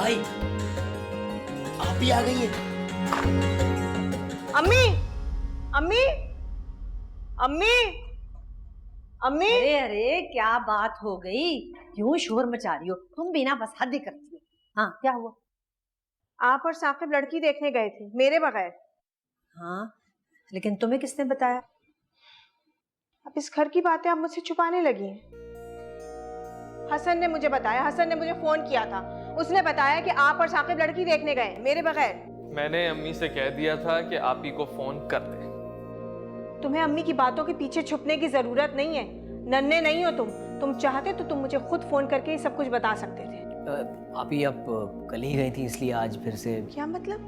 भाई, आप ही आ गई हैं। अम्मी, अम्मी, अम्मी, अम्मी। अरे अरे क्या बात हो गई, क्यों शोर मचा रही हो तुम भी ना, बस हद ही करती हो। हाँ क्या हुआ? आप और साकिब लड़की देखने गए थे मेरे बगैर। हाँ लेकिन तुम्हें किसने बताया? अब इस घर की बातें आप मुझसे छुपाने लगी हैं। हसन ने मुझे बताया, हसन ने मुझे फोन किया था। उसने बताया कि आप और साकिब लड़की देखने गए मेरे बगैर। मैंने अम्मी से कह दिया था कि आप ही को फोन कर दे। तुम्हें अम्मी की बातों के पीछे छुपने की जरूरत नहीं है। नन्हे नहीं हो तुम चाहते तो तुम मुझे खुद फोन करके सब कुछ बता सकते थे। आप ही अब कल ही गई थी इसलिए आज फिर से। क्या मतलब?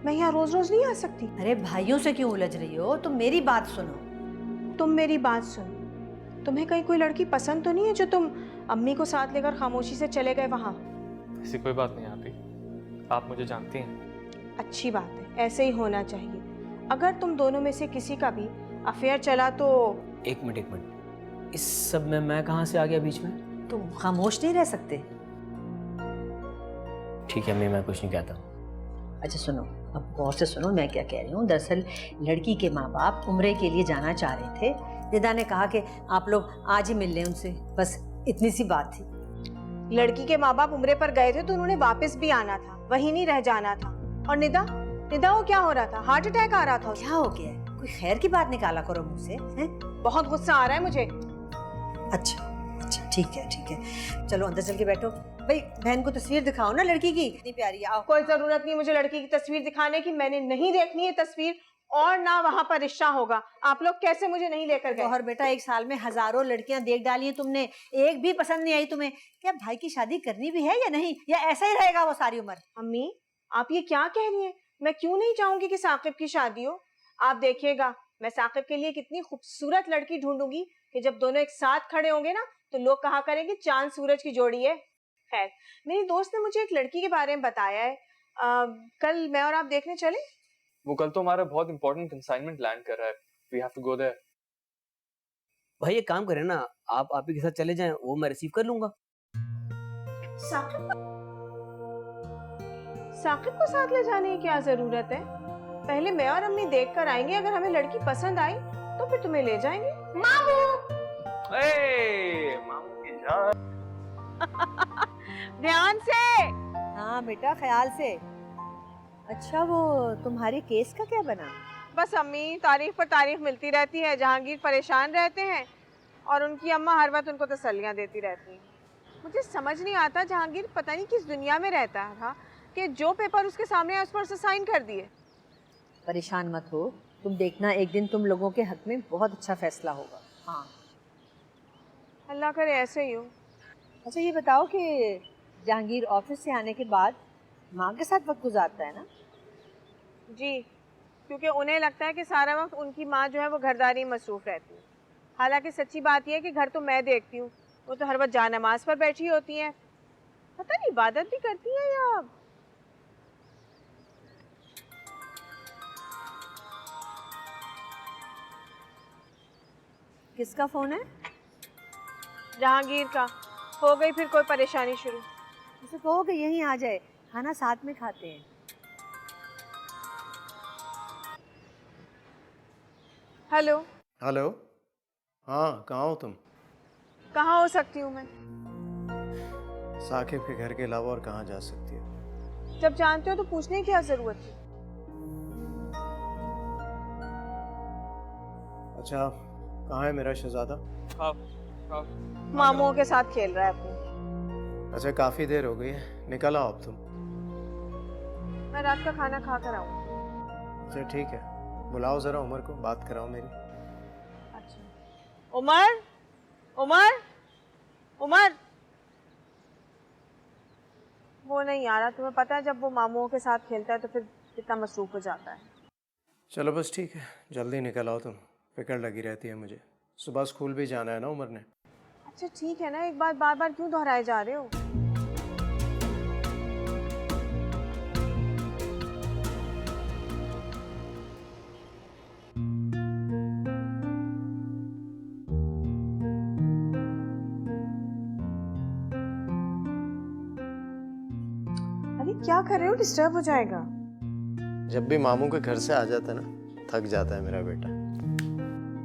मैं यहाँ रोज रोज नहीं आ सकती। अरे भाइयों से क्यों उलझ रही हो, तुम मेरी बात सुनो। तुम मेरी बात सुनो। तुम्हें कहीं कोई लड़की पसंद तो नहीं है जो तुम अम्मी को साथ लेकर खामोशी से चले गए वहां? ऐसी कोई बात नहीं आती, आप मुझे जानती हैं। अच्छी बात है, ऐसे ही होना चाहिए। अगर तुम दोनों में से किसी का भी अफेयर चला तो। एक मिनट, इस सब में मैं कहाँ से आ गया बीच में? तुम खामोश नहीं रह सकते? ठीक है अम्मी, मैं कुछ नहीं कहता। अच्छा सुनो, अब गौर से सुनो मैं क्या कह रही हूँ। दरअसल लड़की के माँ बाप उम्रे के लिए जाना चाह रहे थे। निदा ने कहा कि आप लोग आज ही मिल लें उनसे, बस इतनी सी बात थी। लड़की के माँ बाप उम्रे पर गए थे तो उन्होंने वापस भी आना था, वहीं नहीं रह जाना था। और निदा को क्या हो रहा था? हार्ट अटैक आ रहा था उसे। क्या हो गया है? कोई खैर की बात निकाला करो मुझ से। बहुत गुस्सा आ रहा है मुझे। अच्छा अच्छा ठीक है, चलो अंदर चल के बैठो। भाई बहन को तस्वीर दिखाओ ना लड़की की, इतनी प्यारी। आओ। कोई जरूरत नहीं मुझे लड़की की तस्वीर दिखाने की। मैंने नहीं देखनी है तस्वीर, और ना वहां पर रिश्ता होगा। आप लोग कैसे मुझे नहीं लेकर गए? और बेटा एक साल में हजारों लड़कियां देख डाली हैं तुमने, एक भी पसंद नहीं आई तुम्हें। क्या भाई की शादी करनी भी है या नहीं, या ऐसा ही रहेगा वो सारी उम्र? अम्मी आप ये क्या कह रही हैं? मैं क्यों नहीं चाहूंगी कि साकिब की शादी हो। आप देखिएगा मैं साकिब के लिए कितनी खूबसूरत लड़की ढूंढूंगी कि जब दोनों एक साथ खड़े होंगे ना तो लोग कहा करेंगे चांद सूरज की जोड़ी है। खैर, मेरी दोस्त ने मुझे एक लड़की के बारे में बताया है। कल मैं और आप देखने चले? वो कल तो हमारा बहुत इंपॉर्टेंट कंसाइनमेंट लैंड कर रहा है, we have to go there. भाई एक काम करें ना, आप ही के साथ चले जाएं, वो मैं रिसीव कर लूंगा। साकिब को साथ ले जाने की क्या जरूरत है? पहले मैं और अम्मी देख कर आएंगे, अगर हमें लड़की पसंद आई तो फिर तुम्हें ले जाएंगे। मामू मामू की जान। ध्यान से। हाँ बेटा ख्याल से। अच्छा वो तुम्हारे केस का क्या बना? बस अम्मी तारीख पर तारीख मिलती रहती है। जहांगीर परेशान रहते हैं और उनकी अम्मा हर वक्त उनको तसल्लियां देती रहती हैं। मुझे समझ नहीं आता जहांगीर पता नहीं किस दुनिया में रहता है कि जो पेपर उसके सामने है उस पर उसे साइन कर दिए। परेशान मत हो, तुम देखना एक दिन तुम लोगों के हक में बहुत अच्छा फैसला होगा। हाँ अल्लाह करे ऐसे ही हो। अच्छा ये बताओ कि जहांगीर ऑफिस से आने के बाद माँ के साथ वक्त गुजारता है ना? जी, क्योंकि उन्हें लगता है कि सारा वक्त उनकी माँ जो है वो घरदारी में मसरूफ रहती है। हालांकि सच्ची बात यह है कि घर तो मैं देखती हूँ, वो तो हर वक्त जानमाज पर बैठी होती हैं। पता नहीं इबादत भी करती हैं या। किसका फोन है? जहांगीर का। हो गई फिर कोई परेशानी शुरू? उसे कहो कि यहीं आ जाए, खाना साथ में खाते हैं। हेलो। हेलो। हाँ कहाँ हो तुम? कहाँ हो सकती हूँ मैं? साकिब के घर के अलावा और कहाँ जा सकती हो? जब जानते हो तो पूछने की क्या जरूरत थी? अच्छा कहाँ है मेरा शहजादा? मामूओं के साथ खेल रहा है अपनी। अच्छा काफ़ी देर हो गई है, निकल आओ अब तुम। मैं रात का खाना खा कर आऊँ। अच्छा ठीक है, बुलाओ ज़रा उमर को, बात कराओ मेरी। अच्छा उमर, उमर, उमर। वो नहीं आ रहा। तुम्हें पता है जब वो मामूओं के साथ खेलता है तो फिर कितना मसरूफ हो जाता है। चलो बस ठीक है, जल्दी निकल आओ तुम, फिक्र लगी रहती है मुझे। सुबह स्कूल भी जाना है ना उमर ने। अच्छा ठीक है ना, एक बात बार बार क्यों दोहराए जा रहे हो? अरे क्या कर रहे हो? डिस्टर्ब हो जाएगा। जब भी मामू के घर से आ जाता है ना, थक जाता है मेरा बेटा।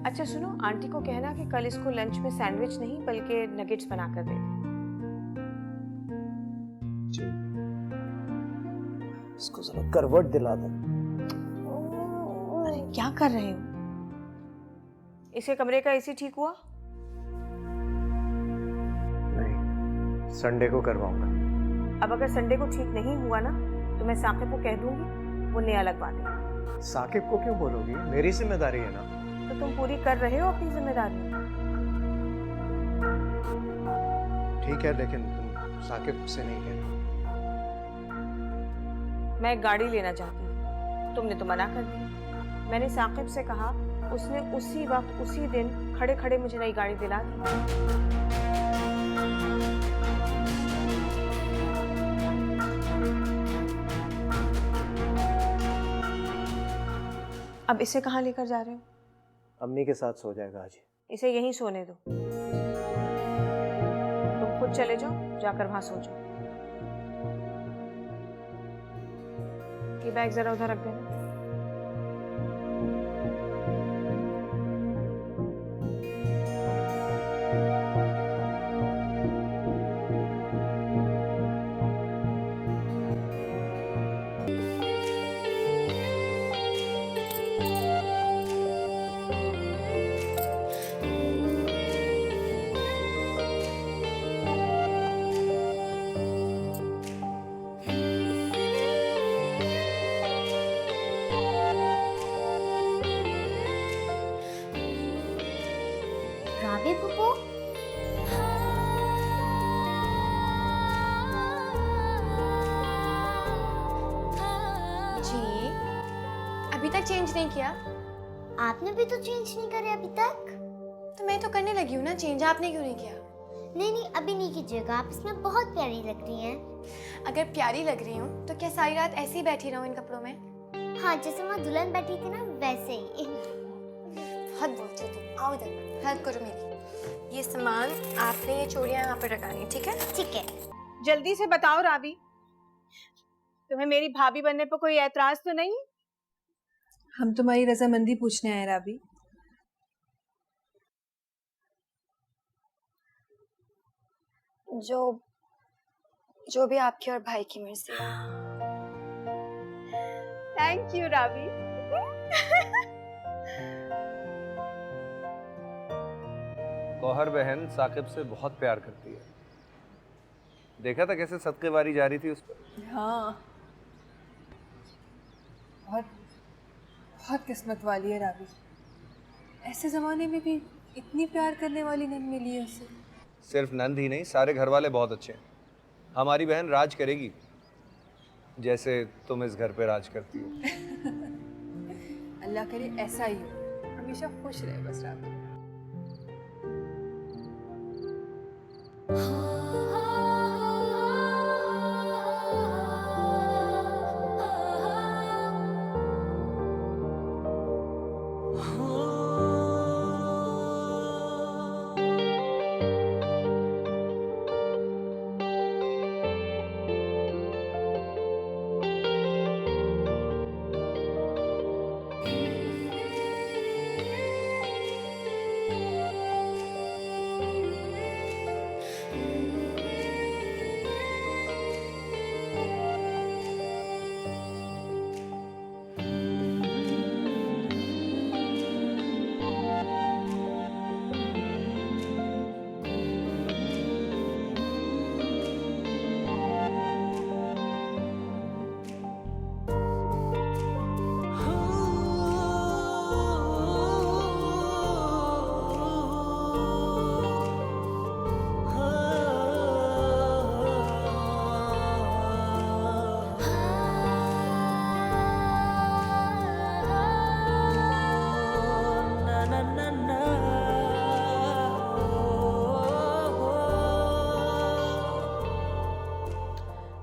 अच्छा सुनो, आंटी को कहना कि कल इसको लंच में सैंडविच नहीं बल्कि नगेट्स बना कर दे दें। इसको जरा करवट दिला दे। अरे क्या कर रहे हो? इसके कमरे का एसी ठीक हुआ? नहीं, संडे को करवाऊंगा। अब अगर संडे को ठीक नहीं हुआ ना तो मैं साकिब को कह दूंगी, वो नया लगवा देगा। साकिब को क्यों बोलोगी? मेरी जिम्मेदारी है ना। तो तुम पूरी कर रहे हो अपनी जिम्मेदारी? ठीक है, लेकिन तुम साकिब से नहीं कहना। मैं एक गाड़ी लेना चाहती थी, तुमने तो मना कर दी। मैंने साकिब से कहा, उसने उसी वक्त उसी दिन खड़े खड़े मुझे नई गाड़ी दिला दी। अब इसे कहाँ लेकर जा रहे हो? अम्मी के साथ सो जाएगा आज। इसे यहीं सोने दो। तुम खुद चले जाओ, जाकर वहां सो जाओ। ये बैग जरा उधर रख देना। राबी पुप्पो, जी अभी तक चेंज नहीं किया? आपने भी तो चेंज नहीं करे अभी तक। तो मैं तो करने लगी हूँ ना चेंज, आपने क्यों नहीं किया? नहीं नहीं, अभी नहीं कीजिएगा, आप इसमें बहुत प्यारी लग रही हैं। अगर प्यारी लग रही हूँ तो क्या सारी रात ऐसे ही बैठी रहूँ इन कपड़ों में? हाँ, जैसे वहाँ दुल्हन बैठी थी ना वैसे ही। बहुत बोलती हो तुम, आओ इधर, हेल्प करो मेरी। ये सामान आपने ये चूड़ियाँ यहाँ पर लगानी है, ठीक है? ठीक है। जल्दी से बताओ राबी, तुम्हें मेरी भाभी बनने पर कोई ऐतराज तो नहीं? हम तुम्हारी रजामंदी पूछने आए राबी। जो भी आपकी और भाई की मर्जी। थैंक यू राबी। गौहर बहन साकिब से बहुत प्यार करती है। देखा था कैसे सदके वारी जा रही थी उस पर। हाँ, बहुत बहुत किस्मत वाली है राबी। ऐसे जमाने में भी इतनी प्यार करने वाली नंद मिली है उसे। सिर्फ नंद ही नहीं, सारे घर वाले बहुत अच्छे हैं। हमारी बहन राज करेगी जैसे तुम इस घर पे राज करती हो। अल्लाह करे ऐसा ही हो, हमेशा खुश रहे बस राबी।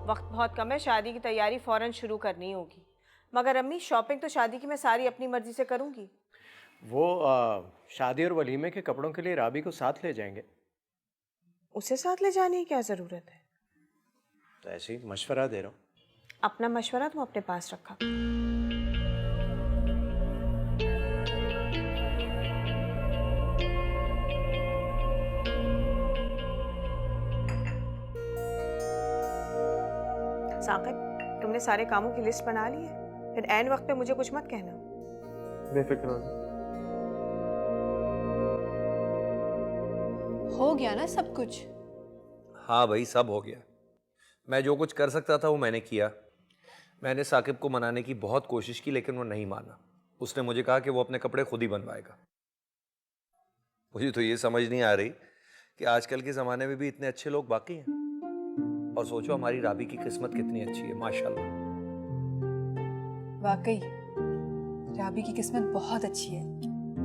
वक्त बहुत कम है, शादी की तैयारी फौरन शुरू करनी होगी। मगर अम्मी, शॉपिंग तो शादी की मैं सारी अपनी मर्जी से करूंगी। वो शादी और वलीमे के कपड़ों के लिए राबी को साथ ले जाएंगे। उसे साथ ले जाने की क्या जरूरत है? तो ऐसे ही मशवरा दे रहा हूँ। अपना मशवरा तुम अपने पास रखा। साकिब, तुमने सारे कामों की लिस्ट बना ली है? फिर ऐन वक्त पे मुझे कुछ मत कहना। बेफिक्र हो जाओ। हो गया ना सब कुछ? हाँ भाई, सब हो गया। मैं जो कुछ कर सकता था वो मैंने किया। मैंने साकिब को मनाने की बहुत कोशिश की, लेकिन वो नहीं माना। उसने मुझे कहा कि वो अपने कपड़े खुद ही बनवाएगा। मुझे तो ये समझ नहीं आ रही कि आजकल के ज़माने में भी इतने अच्छे लोग बाकी हैं। और सोचो हमारी राबी की किस्मत कितनी अच्छी है, माशाल्लाह। वाकई राबी की किस्मत बहुत अच्छी है।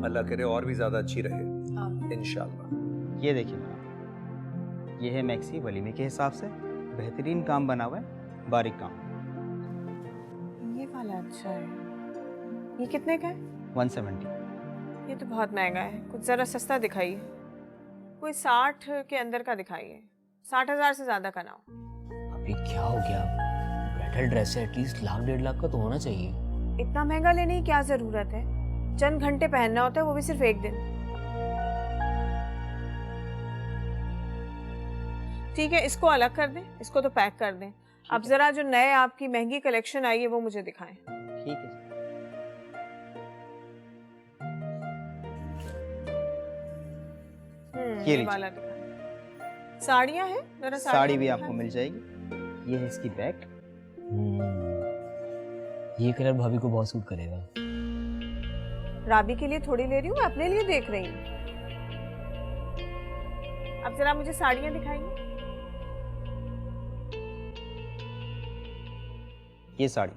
अल्लाह करे और भी ज़्यादा अच्छी रहे, आमीन। इंशाल्लाह। ये देखिए मैडम, ये है मैक्सी वलीमे के हिसाब से, बेहतरीन काम बना हुआ है, बारीक काम। ये वाला अच्छा है। ये कितने का है? 170। ये तो बहुत महंगा है, कुछ ज़रा सस्ता दिखाइए। कोई 60 के अंदर का दिखाइए। 60,000 से ज़्यादा का ना हो। अभी क्या हो गया? ब्राइडल ड्रेस है, एटलीस्ट लाख 1.5 लाख का तो होना चाहिए। इतना महंगा लेने की क्या ज़रूरत है? चंद घंटे पहनना होता है, वो भी सिर्फ एक दिन। ठीक है, इसको अलग कर दें, इसको तो पैक कर दें। अब जरा जो नए आपकी महंगी कलेक्शन आई है वो मुझे दिखाएं। ठीक है। ये ये लीजिए। वाला दिखाएं। साड़ियां हैं? जरा साड़ी भी दिखाएं। आपको मिल जाएगी। ये है इसकी बैग। ये कलर भाभी को बहुत सूट करेगा। राबी के लिए थोड़ी ले रही हूँ, मैं अपने लिए देख रही हूँ। अब जरा मुझे साड़ियां दिखाइए। ये साड़ी।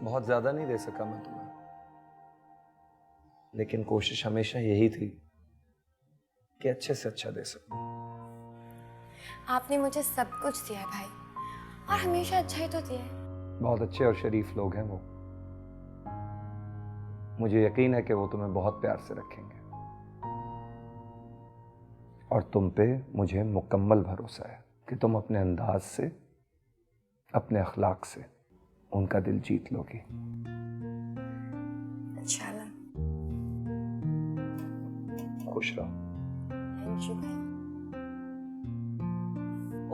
बहुत ज़्यादा नहीं दे सका मैं तुम्हें, लेकिन कोशिश हमेशा यही थी कि अच्छे से अच्छा दे सकूं। आपने मुझे सब कुछ दिया है भाई, और हमेशा अच्छा ही तो दिया है। बहुत अच्छे और शरीफ लोग हैं वो। मुझे यकीन है कि वो तुम्हें बहुत प्यार से रखेंगे, और तुम पे मुझे मुकम्मल भरोसा है कि तुम अपने अंदाज से, अपने अखलाक से उनका दिल जीत लोगी। इंशाल्लाह। खुश रहो। थैंक यू भाई।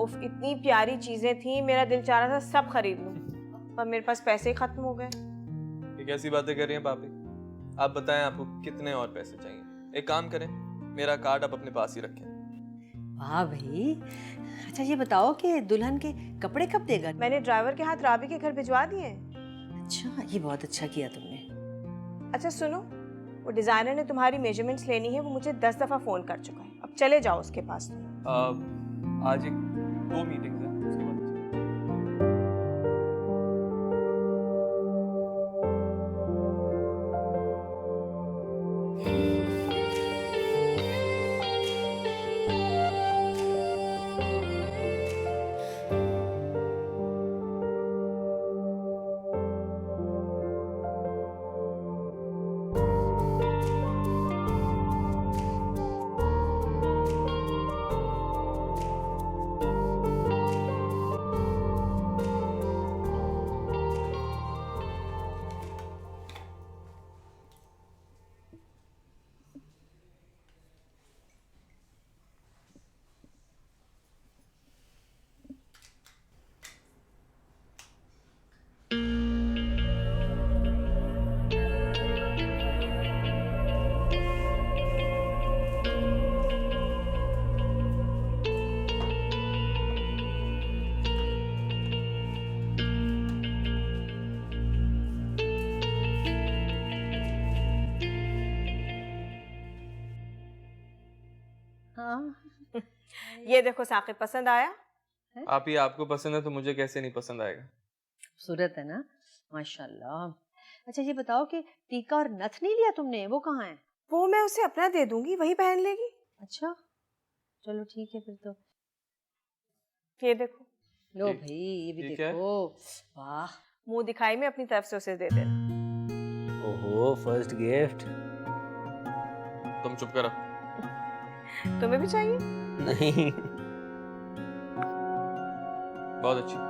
उफ, इतनी प्यारी चीजें थी, मेरा दिल चाह रहा था सब खरीद लूं, पर मेरे पास पैसे ही खत्म हो गए। ये कैसी बातें कर रही हैं भाभी? आप बताएं आपको कितने और पैसे चाहिए? एक काम करें, मेरा कार्ड आप अपने पास ही रखें। वाह भाई। अच्छा ये बताओ कि दुल्हन के कपड़े कब देगा? मैंने ड्राइवर के हाथ राबी के घर भिजवा दिए हैं। अच्छा, ये बहुत अच्छा किया तुमने। अच्छा सुनो, वो डिजाइनर ने तुम्हारी मेजरमेंट्स लेनी है, वो मुझे 10 दफा फोन कर चुका है। अब चले जाओ उसके पास तुम। आज एक 2 मीटिंग्स हैं, उसके बाद हाँ। ये देखो साकिब, पसंद आया? आप ही आपको पसंद है तो मुझे कैसे नहीं पसंद आएगा? खूबसूरत है ना, माशाल्लाह। अच्छा ये बताओ कि टीका और नथ नहीं लिया तुमने, वो कहाँ है? वो मैं उसे अपना दे दूंगी, वही पहन लेगी। अच्छा, चलो ठीक है फिर तो। ये देखो, लो भाई ये भी ये क्या है? देखो। वाह, मुंह दिखाई में अपनी तरफ से उसे दे देना। ओहो, फर्स्ट गिफ्ट। तुम चुप करो। तुम्हें भी चाहिए? नहीं। बहुत अच्छी।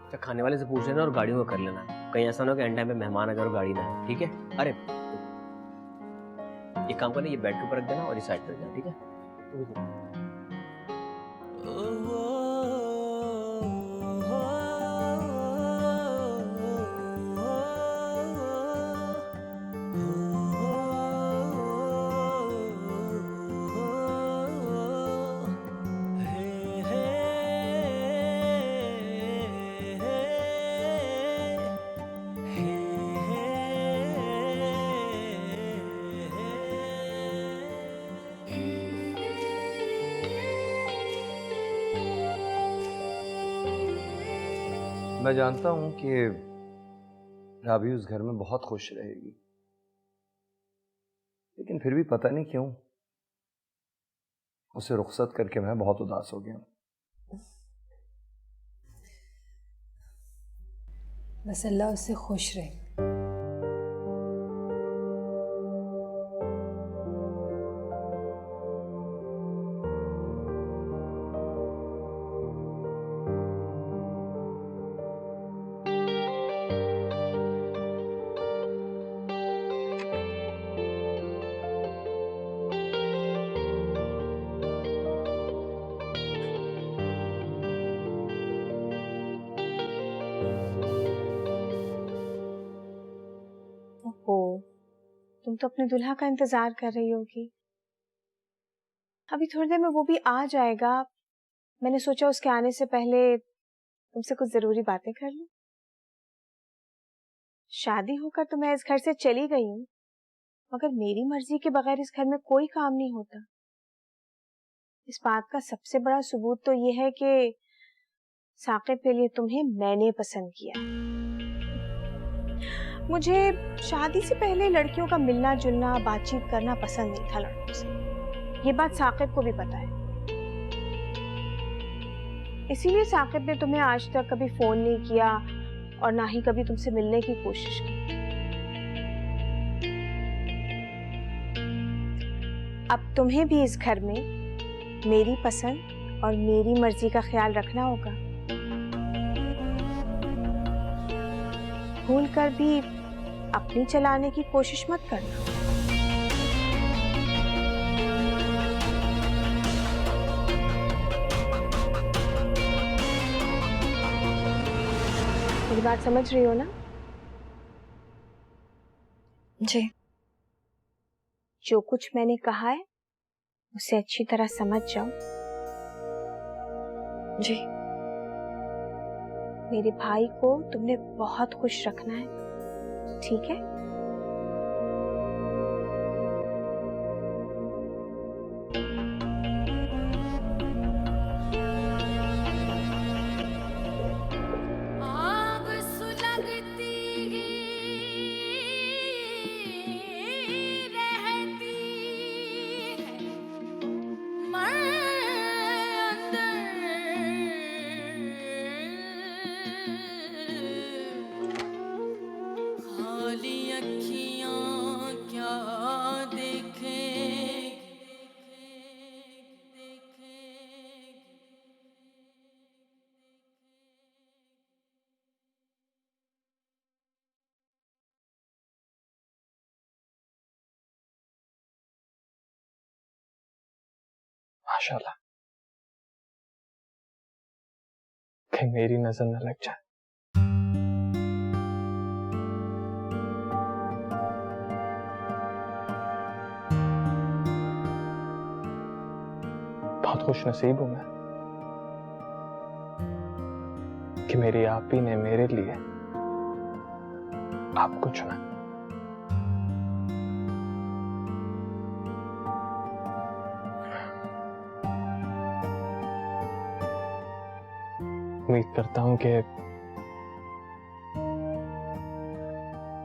अच्छा, खाने वाले से पूछ लेना और गाड़ियों का कर लेना, कहीं ऐसा ना हो कि एंड टाइम पे मेहमान आ जाए और गाड़ी ना आए, ठीक है? अरे एक काम करना, ये बेड के ऊपर रख देना और इस साइड पे रख देना, ठीक है? मैं जानता हूं कि राबी उस घर में बहुत खुश रहेगी, लेकिन फिर भी पता नहीं क्यों उसे रुखसत करके मैं बहुत उदास हो गया हूं। बस अल्लाह उससे खुश रहे। ओहो, तुम तो अपने दुल्हा का इंतजार कर रही होगी। अभी थोड़ी देर में वो भी आ जाएगा। मैंने सोचा उसके आने से पहले तुमसे कुछ जरूरी बातें कर लूं। शादी होकर तो मैं इस घर से चली गई हूँ, मगर मेरी मर्जी के बगैर इस घर में कोई काम नहीं होता। इस बात का सबसे बड़ा सबूत तो ये है कि साकिब के लिए तुम्हें मैंने पसंद किया। मुझे शादी से पहले लड़कियों का मिलना जुलना, बातचीत करना पसंद नहीं था लड़कों से। ये बात साकिब को भी पता है। इसीलिए साकिब ने तुम्हें आज तक कभी फोन नहीं किया और ना ही कभी तुमसे मिलने की कोशिश की। अब तुम्हें भी इस घर में मेरी पसंद और मेरी मर्जी का ख्याल रखना होगा। भूल कर भी अपनी चलाने की कोशिश मत करना। मेरी बात समझ रही हो ना? जी। जो कुछ मैंने कहा है उसे अच्छी तरह समझ जाओ। जी। मेरे भाई को तुमने बहुत खुश रखना है, ठीक है? माशाल्लाह, कहीं मेरी नजर न लग जाए। बहुत खुश नसीब हूं मैं कि मेरी आप ही ने मेरे लिए आपको चुना। उम्मीद करता हूं कि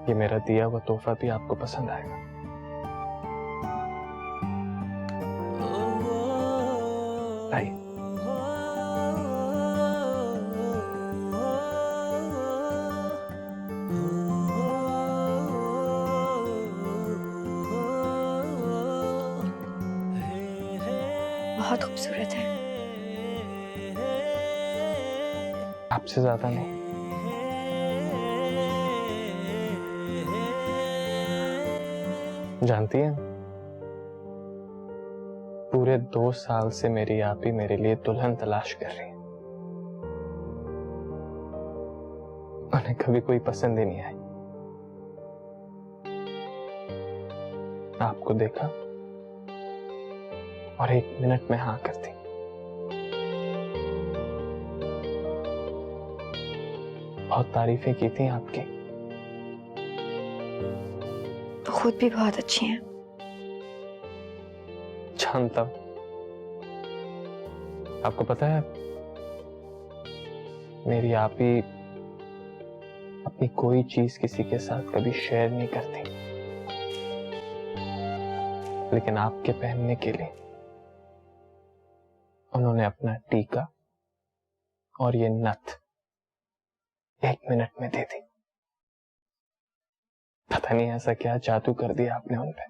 ये मेरा दिया हुआ तोहफा भी आपको पसंद आएगा। आइए। बहुत खूबसूरत है। आपसे ज्यादा नहीं। जानती हैं, पूरे 2 साल से मेरी आप ही मेरे लिए दुल्हन तलाश कर रही है। उन्हें कभी कोई पसंद ही नहीं आई। आपको देखा और 1 मिनट में हाँ कर दी। बहुत तारीफें की थी आपकी। खुद भी बहुत अच्छी हैं। जानता हूं। आपको पता है, मेरी आप ही अपनी कोई चीज किसी के साथ कभी शेयर नहीं करती, लेकिन आपके पहनने के लिए उन्होंने अपना टीका और ये नथ 1 मिनट में दे दी। पता नहीं ऐसा क्या जादू कर दिया आपने उन पे।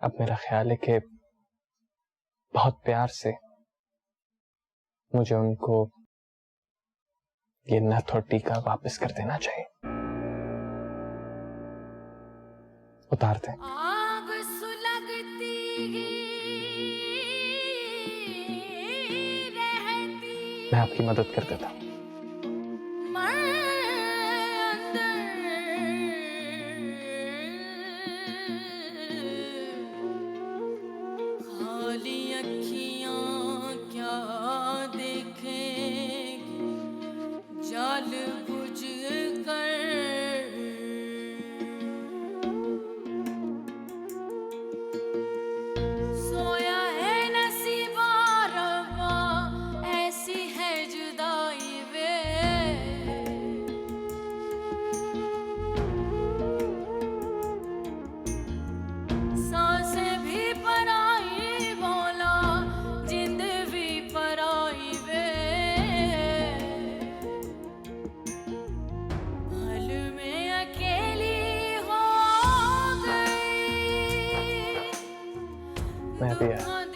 अब मेरा ख्याल है कि बहुत प्यार से मुझे उनको ये नथ और टीका वापस कर देना चाहिए। उतार दें। मैं आपकी मदद कर देता हूं। मैं भी आया।